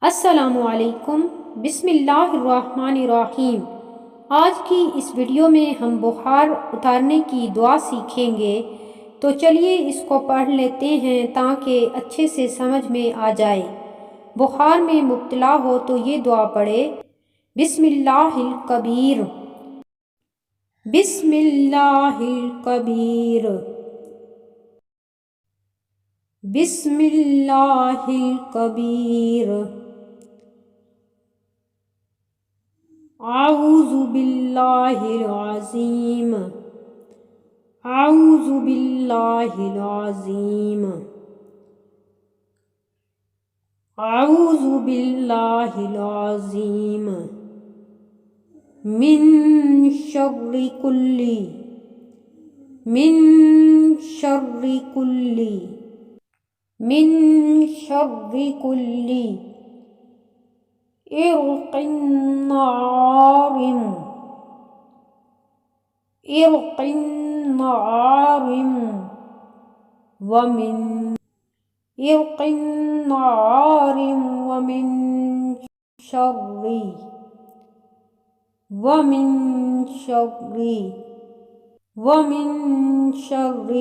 السلام علیکم، بسم اللہ الرحمن الرحیم۔ آج کی اس ویڈیو میں ہم بخار اتارنے کی دعا سیکھیں گے، تو چلیے اس کو پڑھ لیتے ہیں تاکہ اچھے سے سمجھ میں آ جائے۔ بخار میں مبتلا ہو تو یہ دعا پڑھے: بسم اللہ الکبیر، بسم اللہ الکبیر، بسم اللہ الکبیر، اعوذ باللہ العظیم، اعوذ باللہ العظیم، اعوذ باللہ العظیم، من شر کلی، من شر کلی، من شر کلی عرق عارم، عرق عارم، ومن عرق عارم، ومن شر، ومن شر، ومن شر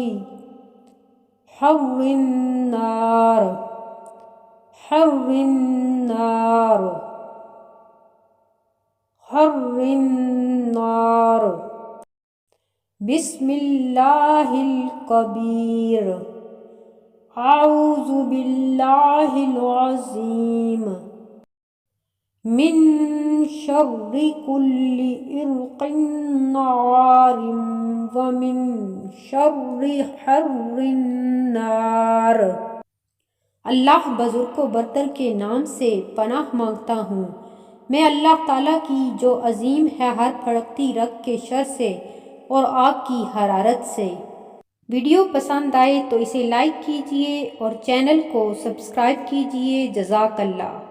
حر النار، حر النار، حر النار، بسم اللہ الکبیر، اعوذ باللہ العظیم، من شر کل عرق عارم، ومن شر حر النار۔ اللہ بزرگ و برتر کے نام سے پناہ مانگتا ہوں، میں اللہ تعالیٰ کی جو عظیم ہے ہر پھڑکتی رگ کے شر سے اور آگ کی حرارت سے۔ ویڈیو پسند آئے تو اسے لائک کیجئے اور چینل کو سبسکرائب کیجئے۔ جزاک اللہ۔